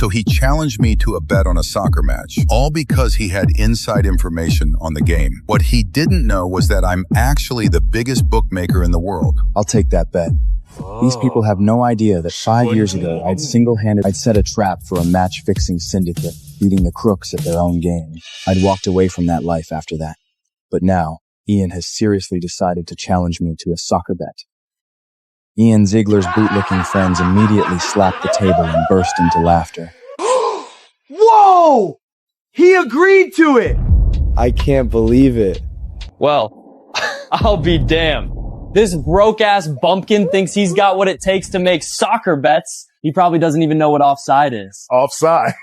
So he challenged me to a bet on a soccer match, all because he had inside information on the game. What he didn't know was that I'm actually the biggest bookmaker in the world. I'll take that bet. These people have no idea that 5 years ago, I'd set a trap for a match-fixing syndicate, beating the crooks at their own game. I'd walked away from that life after that. But now, Ian has seriously decided to challenge me to a soccer bet. Ian Ziegler's bootlicking friends immediately slapped the table and burst into laughter. Whoa! He agreed to it! I can't believe it. Well, I'll be damned. This broke-ass bumpkin thinks he's got what it takes to make soccer bets. He probably doesn't even know what offside is. Offside?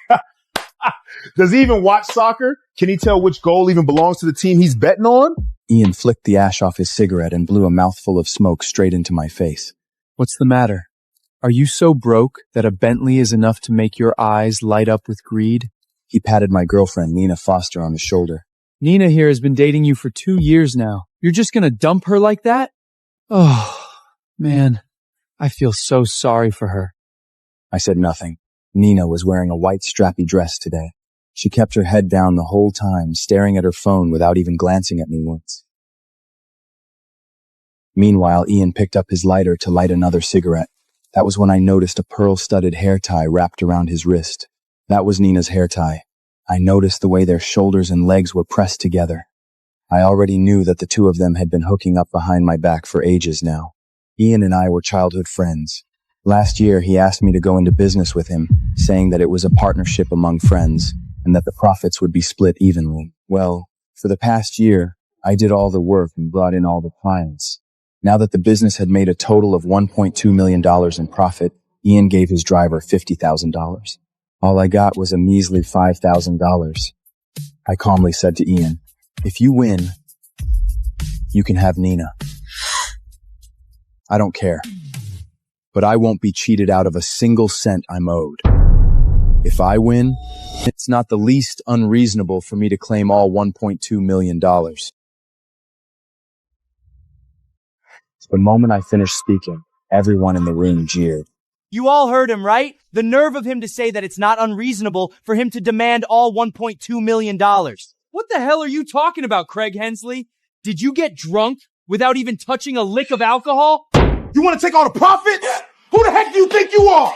Does he even watch soccer? Can he tell which goal even belongs to the team he's betting on? Ian flicked the ash off his cigarette and blew a mouthful of smoke straight into my face. What's the matter? Are you so broke that a Bentley is enough to make your eyes light up with greed? He patted my girlfriend, Nina Foster, on his shoulder. Nina here has been dating you for 2 years now. You're just gonna dump her like that? Oh, man, I feel so sorry for her. I said nothing. Nina was wearing a white strappy dress today. She kept her head down the whole time, staring at her phone without even glancing at me once. Meanwhile, Ian picked up his lighter to light another cigarette. That was when I noticed a pearl-studded hair tie wrapped around his wrist. That was Nina's hair tie. I noticed the way their shoulders and legs were pressed together. I already knew that the two of them had been hooking up behind my back for ages now. Ian and I were childhood friends. Last year, he asked me to go into business with him, saying that it was a partnership among friends, and that the profits would be split evenly. Well, for the past year, I did all the work and brought in all the clients. Now that the business had made a total of $1.2 million in profit, Ian gave his driver $50,000. All I got was a measly $5,000. I calmly said to Ian, "If you win, you can have Nina. I don't care, but I won't be cheated out of a single cent I'm owed. If I win, it's not the least unreasonable for me to claim all $1.2 million. The moment I finished speaking, everyone in the room jeered. You all heard him, right? The nerve of him to say that it's not unreasonable for him to demand all $1.2 million. What the hell are you talking about, Craig Hensley? Did you get drunk without even touching a lick of alcohol? You want to take all the profit? Who the heck do you think you are?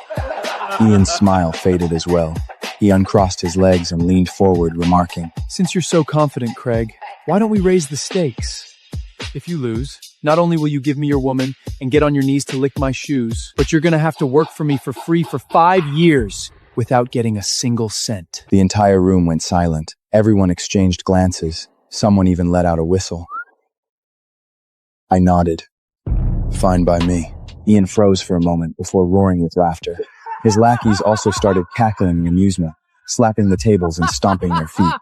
Ian's smile faded as well. He uncrossed his legs and leaned forward, remarking, "Since you're so confident, Craig, why don't we raise the stakes? If you lose, not only will you give me your woman and get on your knees to lick my shoes, but you're gonna have to work for me for free for 5 years without getting a single cent." The entire room went silent. Everyone exchanged glances. Someone even let out a whistle. I nodded. Fine by me. Ian froze for a moment before roaring with laughter. His lackeys also started cackling in amusement, slapping the tables and stomping their feet.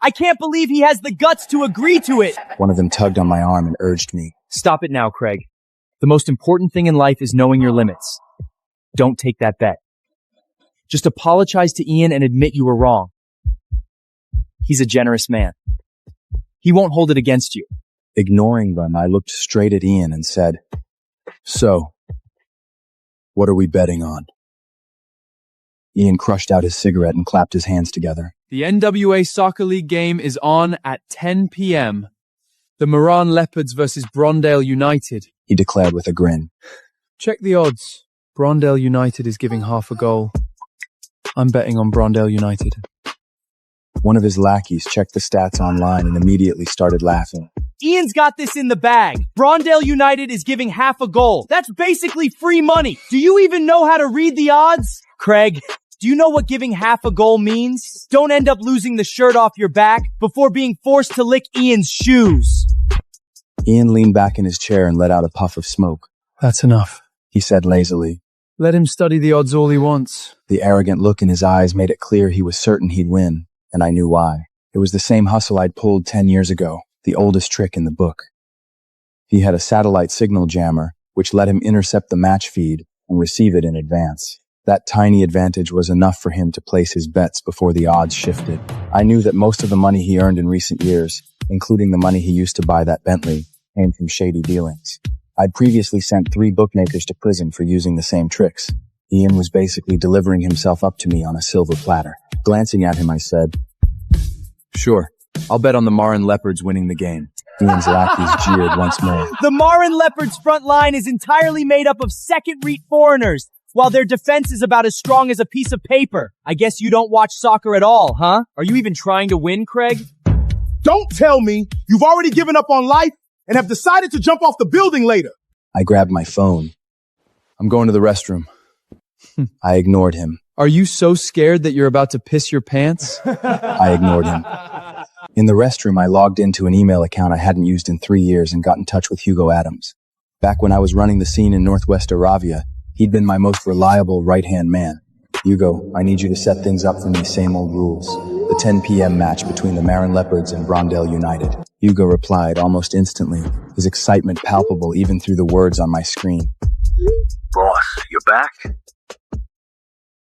I can't believe he has the guts to agree to it. One of them tugged on my arm and urged me. Stop it now, Craig. The most important thing in life is knowing your limits. Don't take that bet. Just apologize to Ian and admit you were wrong. He's a generous man. He won't hold it against you. Ignoring them, I looked straight at Ian and said, "So, what are we betting on?" Ian crushed out his cigarette and clapped his hands together. The NWA Soccer League game is on at 10 p.m. The Moran Leopards versus Brondale United, he declared with a grin. Check the odds. Brondale United is giving half a goal. I'm betting on Brondale United. One of his lackeys checked the stats online and immediately started laughing. Ian's got this in the bag. Brondale United is giving half a goal. That's basically free money. Do you even know how to read the odds? Craig, do you know what giving half a goal means? Don't end up losing the shirt off your back before being forced to lick Ian's shoes. Ian leaned back in his chair and let out a puff of smoke. That's enough, he said lazily. Let him study the odds all he wants. The arrogant look in his eyes made it clear he was certain he'd win, and I knew why. It was the same hustle I'd pulled 10 years ago, the oldest trick in the book. He had a satellite signal jammer, which let him intercept the match feed and receive it in advance. That tiny advantage was enough for him to place his bets before the odds shifted. I knew that most of the money he earned in recent years, including the money he used to buy that Bentley, came from shady dealings. I'd previously sent 3 bookmakers to prison for using the same tricks. Ian was basically delivering himself up to me on a silver platter. Glancing at him, I said, Sure. I'll bet on the Marin Leopards winning the game. Ian's lackeys jeered once more. The Marin Leopards' front line is entirely made up of second-rate foreigners, while their defense is about as strong as a piece of paper. I guess you don't watch soccer at all, huh? Are you even trying to win, Craig? Don't tell me you've already given up on life and have decided to jump off the building later. I grabbed my phone. I'm going to the restroom. I ignored him. Are you so scared that you're about to piss your pants? I ignored him. In the restroom, I logged into an email account I hadn't used in 3 years and got in touch with Hugo Adams. Back when I was running the scene in Northwest Aravian, he'd been my most reliable right-hand man. Hugo, I need you to set things up for me, same old rules. The 10 p.m. match between the Marin Leopards and Brondale United. Hugo replied almost instantly, his excitement palpable even through the words on my screen. Boss, you're back?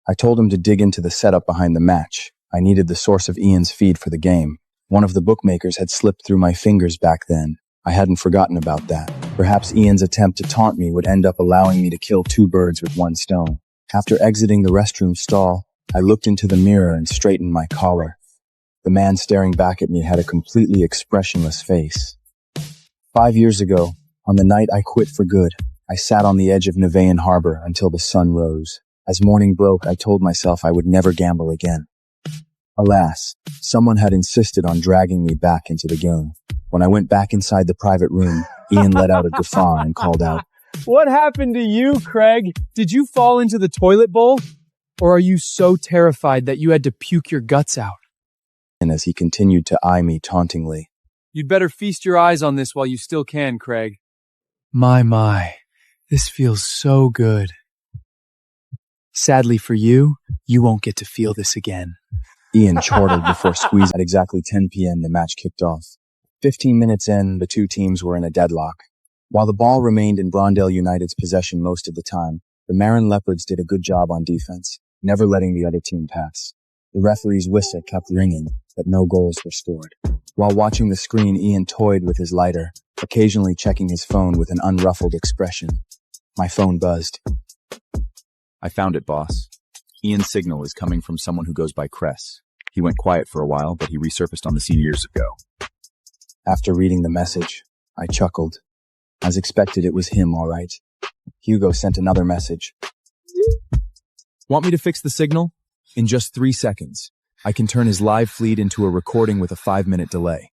I told him to dig into the setup behind the match. I needed the source of Ian's feed for the game. One of the bookmakers had slipped through my fingers back then. I hadn't forgotten about that. Perhaps Ian's attempt to taunt me would end up allowing me to kill 2 birds with 1 stone. After exiting the restroom stall, I looked into the mirror and straightened my collar. The man staring back at me had a completely expressionless face. 5 years ago, on the night I quit for good, I sat on the edge of Nevaeh Harbor until the sun rose. As morning broke, I told myself I would never gamble again. Alas, someone had insisted on dragging me back into the game. When I went back inside the private room, Ian let out a guffaw and called out, What happened to you, Craig? Did you fall into the toilet bowl? Or are you so terrified that you had to puke your guts out? and as he continued to eye me tauntingly. You'd better feast your eyes on this while you still can, Craig. My, this feels so good. Sadly for you, you won't get to feel this again. Ian chortled before squeeze. At exactly 10 p.m. the match kicked off. 15 minutes in, the two teams were in a deadlock. While the ball remained in Brondale United's possession most of the time, the Marin Leopards did a good job on defense, never letting the other team pass. The referee's whistle kept ringing, but no goals were scored. While watching the screen, Ian toyed with his lighter, occasionally checking his phone with an unruffled expression. My phone buzzed. I found it, boss. Ian's signal is coming from someone who goes by Cress. He went quiet for a while, but he resurfaced on the scene years ago. After reading the message, I chuckled. As expected, it was him, all right. Hugo sent another message. Want me to fix the signal? In just 3 seconds. I can turn his live feed into a recording with a 5-minute delay.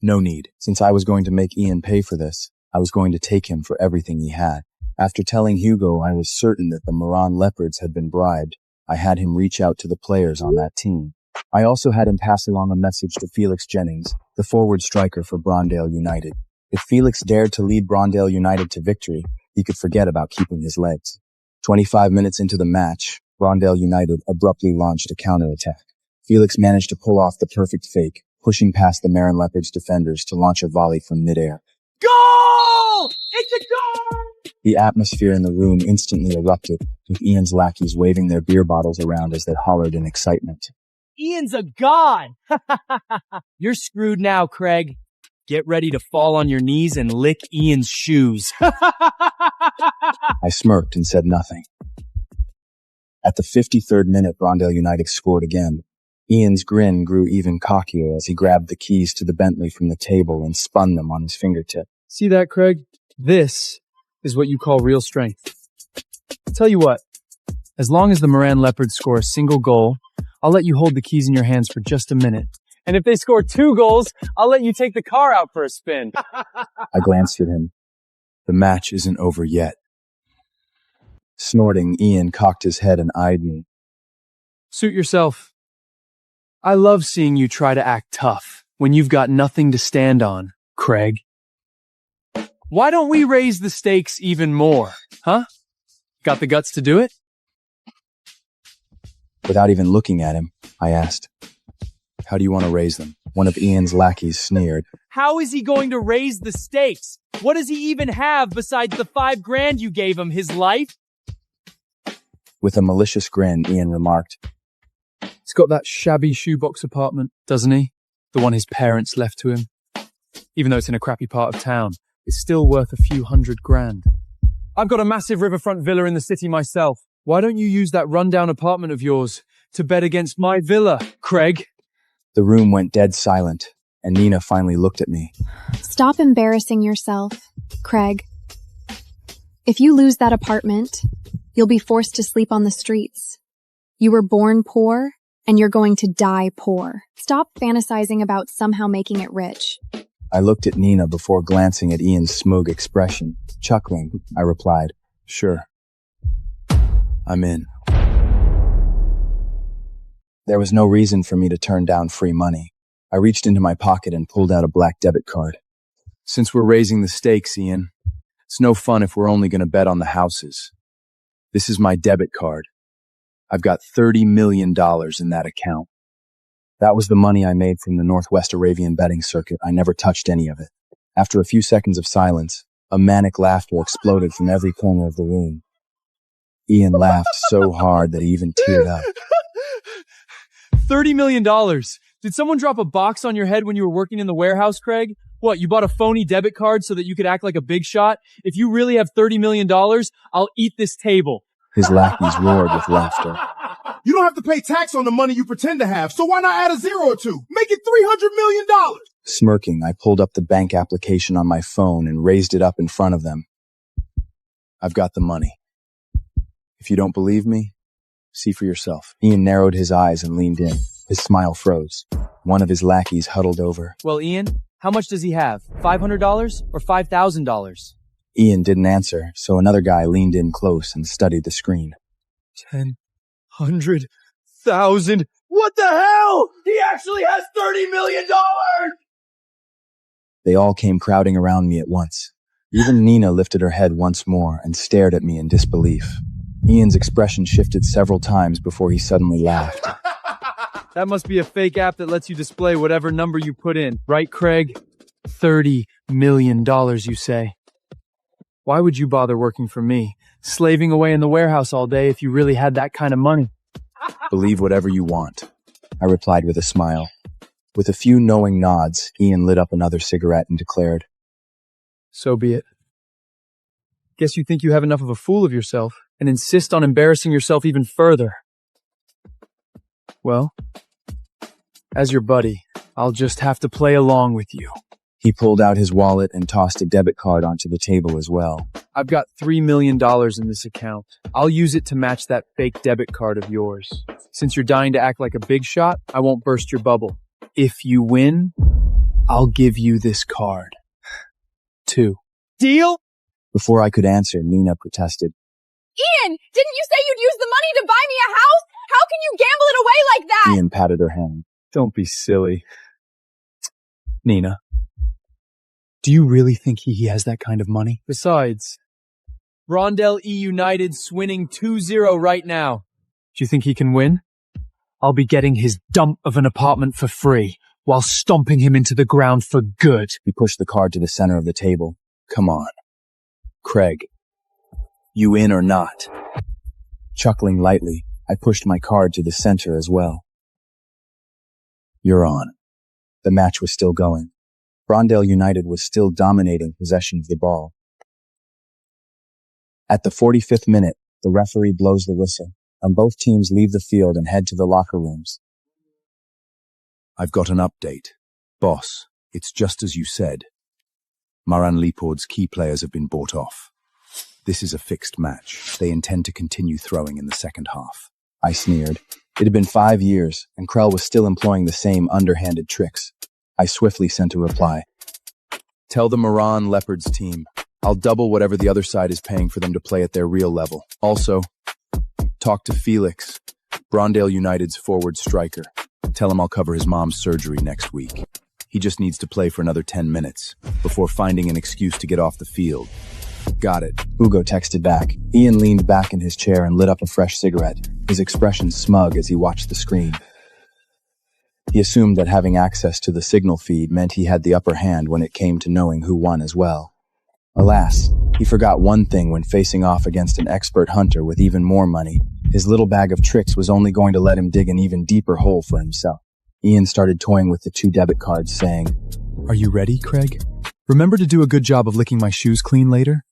No need. Since I was going to make Ian pay for this, I was going to take him for everything he had. After telling Hugo I was certain that the Marin Leopards had been bribed, I had him reach out to the players on that team. I also had him pass along a message to Felix Jennings, the forward striker for Brondale United. If Felix dared to lead Brondale United to victory, he could forget about keeping his legs. 25 minutes into the match, Brondale United abruptly launched a counterattack. Felix managed to pull off the perfect fake, pushing past the Marin Leopards defenders to launch a volley from midair. Goal! It's a goal! The atmosphere in the room instantly erupted, with Ian's lackeys waving their beer bottles around as they hollered in excitement. Ian's a god! You're screwed now, Craig. Get ready to fall on your knees and lick Ian's shoes. I smirked and said nothing. At the 53rd minute, Brondale United scored again. Ian's grin grew even cockier as he grabbed the keys to the Bentley from the table and spun them on his fingertip. See that, Craig? This is what you call real strength. Tell you what, as long as the Marin Leopards score a single goal, I'll let you hold the keys in your hands for just a minute. And if they score 2 goals, I'll let you take the car out for a spin. I glanced at him. The match isn't over yet. Snorting, Ian cocked his head and eyed me. Suit yourself. I love seeing you try to act tough when you've got nothing to stand on, Craig. Why don't we raise the stakes even more, huh? Got the guts to do it? Without even looking at him, I asked, "How do you want to raise them?" One of Ian's lackeys sneered. How is he going to raise the stakes? What does he even have besides the $5,000 you gave him? His life? With a malicious grin, Ian remarked, He's got that shabby shoebox apartment, doesn't he? The one his parents left to him. Even though it's in a crappy part of town, it's still worth a few $100,000. I've got a massive riverfront villa in the city myself. Why don't you use that rundown apartment of yours to bet against my villa, Craig? The room went dead silent, and Nina finally looked at me. Stop embarrassing yourself, Craig. If you lose that apartment, you'll be forced to sleep on the streets. You were born poor, and you're going to die poor. Stop fantasizing about somehow making it rich. I looked at Nina before glancing at Ian's smug expression. Chuckling, I replied, "Sure. I'm in." There was no reason for me to turn down free money. I reached into my pocket and pulled out a black debit card. Since we're raising the stakes, Ian, it's no fun if we're only going to bet on the houses. This is my debit card. I've got $30 million in that account. That was the money I made from the Northwest Aravian betting circuit. I never touched any of it. After a few seconds of silence, a manic laughter exploded from every corner of the room. Ian laughed so hard that he even teared up. $30 million. Did someone drop a box on your head when you were working in the warehouse, Craig? What, you bought a phony debit card so that you could act like a big shot? If you really have $30 million, I'll eat this table. His lackeys roared with laughter. You don't have to pay tax on the money you pretend to have, so why not add a zero or two? Make it $300 million. Smirking, I pulled up the bank application on my phone and raised it up in front of them. I've got the money. If you don't believe me, see for yourself. Ian narrowed his eyes and leaned in. His smile froze. One of his lackeys huddled over. Well, Ian, how much does he have? $500 or $5,000? Ian didn't answer, so another guy leaned in close and studied the screen. 100,000. What the hell? He actually has $30 million! They all came crowding around me at once. Even Nina lifted her head once more and stared at me in disbelief. Ian's expression shifted several times before he suddenly laughed. That must be a fake app that lets you display whatever number you put in. Right, Craig? $30 million, you say. Why would you bother working for me, slaving away in the warehouse all day if you really had that kind of money? Believe whatever you want, I replied with a smile. With a few knowing nods, Ian lit up another cigarette and declared, So be it. Guess you think you have enough of a fool of yourself and insist on embarrassing yourself even further. Well, as your buddy, I'll just have to play along with you. He pulled out his wallet and tossed a debit card onto the table as well. I've got $3 million in this account. I'll use it to match that fake debit card of yours. Since you're dying to act like a big shot, I won't burst your bubble. If you win, I'll give you this card. 2. Deal? Before I could answer, Nina protested. Ian, didn't you say you'd use the money to buy me a house? How can you gamble it away like that? Ian patted her hand. Don't be silly. Nina, do you really think he has that kind of money? Besides, Rondell E United's winning 2-0 right now. Do you think he can win? I'll be getting his dump of an apartment for free while stomping him into the ground for good. He pushed the card to the center of the table. Come on. Craig, you in or not? Chuckling lightly, I pushed my card to the center as well. You're on. The match was still going. Rondell United was still dominating possession of the ball. At the 45th minute, the referee blows the whistle, and both teams leave the field and head to the locker rooms. I've got an update. Boss, it's just as you said. Maran Leopold's key players have been bought off. This is a fixed match. They intend to continue throwing in the second half. I sneered. It had been 5 years, and Krell was still employing the same underhanded tricks. I swiftly sent a reply. Tell the Maran Leopards team, I'll double whatever the other side is paying for them to play at their real level. Also, talk to Felix, Brondale United's forward striker. Tell him I'll cover his mom's surgery next week. He just needs to play for another 10 minutes before finding an excuse to get off the field. Got it. Hugo texted back. Ian leaned back in his chair and lit up a fresh cigarette, his expression smug as he watched the screen. He assumed that having access to the signal feed meant he had the upper hand when it came to knowing who won as well. Alas, he forgot one thing when facing off against an expert hunter with even more money. His little bag of tricks was only going to let him dig an even deeper hole for himself. Ian started toying with the 2 debit cards, saying, Are you ready, Craig? Remember to do a good job of licking my shoes clean later?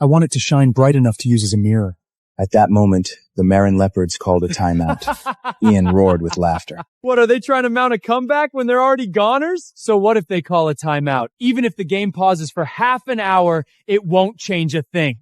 I want it to shine bright enough to use as a mirror. At that moment, the Marin Leopards called a timeout. Ian roared with laughter. What, are they trying to mount a comeback when they're already goners? So what if they call a timeout? Even if the game pauses for half an hour, it won't change a thing.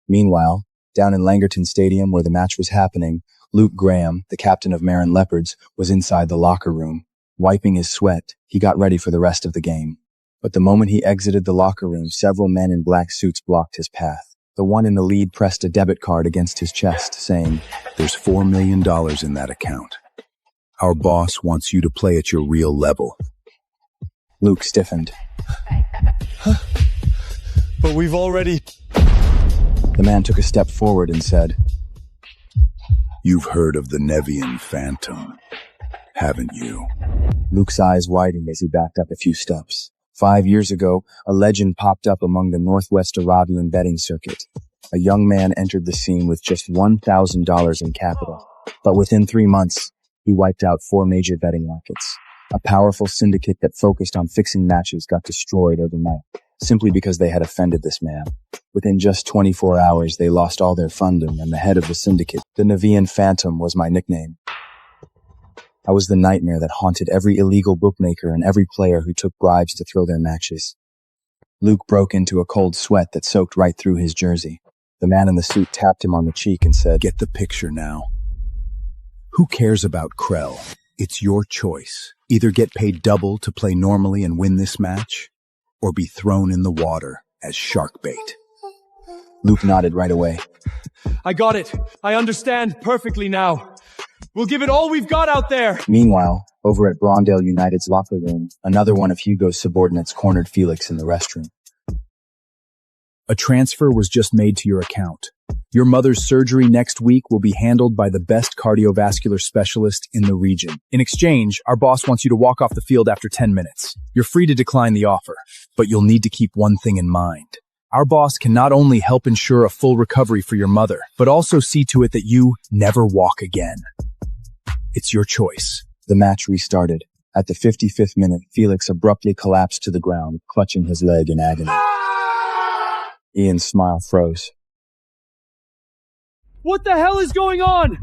Meanwhile, down in Langerton Stadium where the match was happening, Luke Graham, the captain of Marin Leopards, was inside the locker room. Wiping his sweat, he got ready for the rest of the game. But the moment he exited the locker room, several men in black suits blocked his path. The one in the lead pressed a debit card against his chest, saying, "There's $4 million in that account. Our boss wants you to play at your real level." Luke stiffened. But we've already... The man took a step forward and said, "You've heard of the Nevian Phantom, haven't you?" Luke's eyes widened as he backed up a few steps. 5 years ago, a legend popped up among the Northwest Aravian betting circuit. A young man entered the scene with just $1,000 in capital. But within 3 months, he wiped out 4 major betting markets. A powerful syndicate that focused on fixing matches got destroyed overnight, simply because they had offended this man. Within just 24 hours, they lost all their funding, and the head of the syndicate, the Nevian Phantom, was my nickname. I was the nightmare that haunted every illegal bookmaker and every player who took bribes to throw their matches. Luke broke into a cold sweat that soaked right through his jersey. The man in the suit tapped him on the cheek and said, "Get the picture now. Who cares about Krell? It's your choice. Either get paid double to play normally and win this match, or be thrown in the water as shark bait." Luke nodded right away. I got it. I understand perfectly now. We'll give it all we've got out there. Meanwhile, over at Brondale United's locker room, another one of Hugo's subordinates cornered Felix in the restroom. "A transfer was just made to your account. Your mother's surgery next week will be handled by the best cardiovascular specialist in the region. In exchange, our boss wants you to walk off the field after 10 minutes. You're free to decline the offer, but you'll need to keep one thing in mind. Our boss can not only help ensure a full recovery for your mother, but also see to it that you never walk again. It's your choice." The match restarted. At the 55th minute, Felix abruptly collapsed to the ground, clutching his leg in agony. Ian's smile froze. What the hell is going on?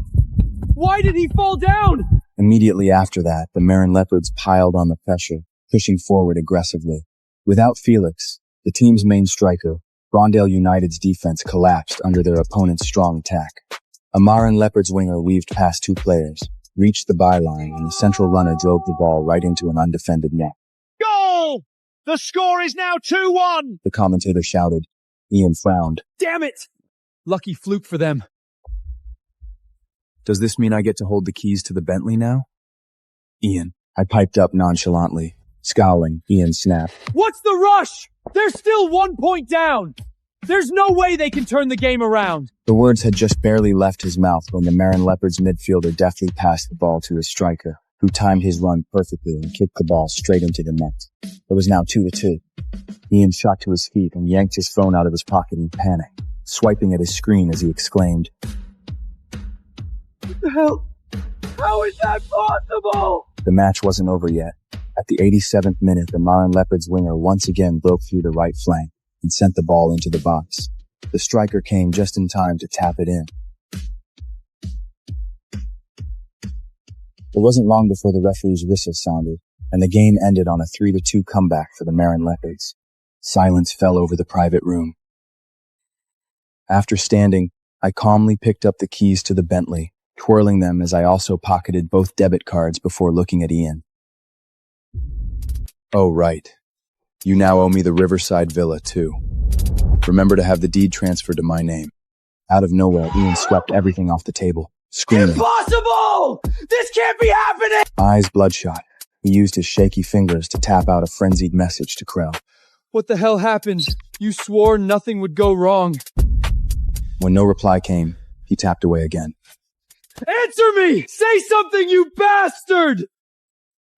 Why did he fall down? Immediately after that, the Marin Leopards piled on the pressure, pushing forward aggressively. Without Felix, the team's main striker, Brondale United's defense collapsed under their opponent's strong attack. A Marin Leopards winger weaved past 2 players, reached the byline, and the central runner drove the ball right into an undefended net. Goal! The score is now 2-1! The commentator shouted. Ian frowned. Damn it! Lucky fluke for them. Does this mean I get to hold the keys to the Bentley now? Ian, I piped up nonchalantly. Scowling, Ian snapped. What's the rush? They're still 1 point down! There's no way they can turn the game around! The words had just barely left his mouth when the Marin Leopards midfielder deftly passed the ball to his striker, who timed his run perfectly and kicked the ball straight into the net. It was now 2-2. Ian shot to his feet and yanked his phone out of his pocket in panic, swiping at his screen as he exclaimed, What the hell? How is that possible? The match wasn't over yet. At the 87th minute, the Marin Leopards winger once again broke through the right flank and sent the ball into the box. The striker came just in time to tap it in. It wasn't long before the referee's whistle sounded, and the game ended on a 3-2 comeback for the Marin Leopards. Silence fell over the private room. After standing, I calmly picked up the keys to the Bentley, twirling them as I also pocketed both debit cards before looking at Ian. "Oh, right. You now owe me the Riverside Villa, too. Remember to have the deed transferred to my name." Out of nowhere, Ian swept everything off the table, screaming, Impossible! This can't be happening! Eyes bloodshot. He used his shaky fingers to tap out a frenzied message to Krell. What the hell happened? You swore nothing would go wrong. When no reply came, he tapped away again. Answer me! Say something, you bastard!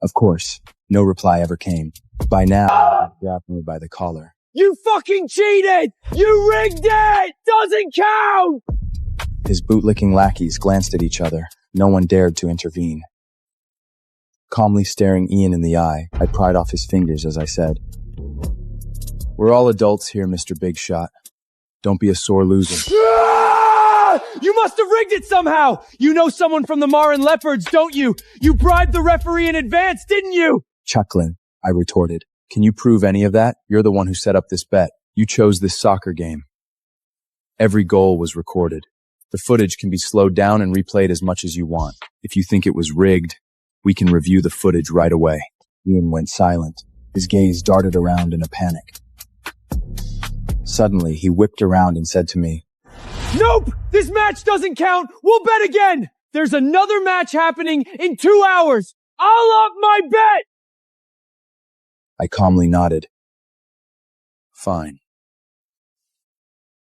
Of course, no reply ever came. By now, I grabbed me by the collar. You fucking cheated! You rigged it! Doesn't count! His bootlicking lackeys glanced at each other. No one dared to intervene. Calmly staring Ian in the eye, I pried off his fingers as I said, "We're all adults here, Mr. Big Shot. Don't be a sore loser." You must have rigged it somehow! You know someone from the Marin Leopards, don't you? You bribed the referee in advance, didn't you? Chuckling, I retorted. Can you prove any of that? You're the one who set up this bet. You chose this soccer game. Every goal was recorded. The footage can be slowed down and replayed as much as you want. If you think it was rigged, we can review the footage right away. Ian went silent. His gaze darted around in a panic. Suddenly, he whipped around and said to me, Nope! This match doesn't count! We'll bet again! There's another match happening in 2 hours! I'll up my bet! I calmly nodded. Fine.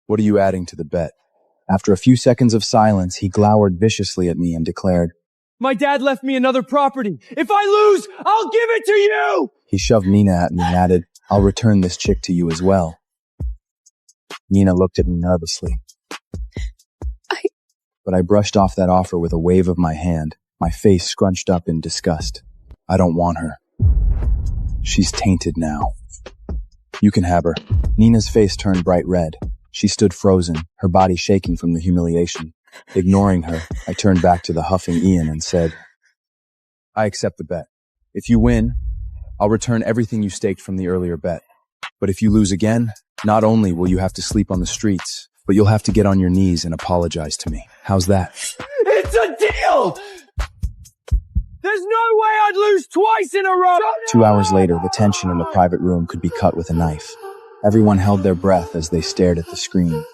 What are you adding to the bet? After a few seconds of silence, he glowered viciously at me and declared, My dad left me another property. If I lose, I'll give it to you! He shoved Nina at me and added, I'll return this chick to you as well. Nina looked at me nervously. But I brushed off that offer with a wave of my hand, my face scrunched up in disgust. I don't want her. She's tainted now. You can have her. Nina's face turned bright red. She stood frozen, her body shaking from the humiliation. Ignoring her, I turned back to the huffing Ian and said, I accept the bet. If you win, I'll return everything you staked from the earlier bet. But if you lose again, not only will you have to sleep on the streets, but you'll have to get on your knees and apologize to me. How's that? It's a deal! There's no way I'd lose twice in a row! 2 hours later, the tension in the private room could be cut with a knife. Everyone held their breath as they stared at the screen.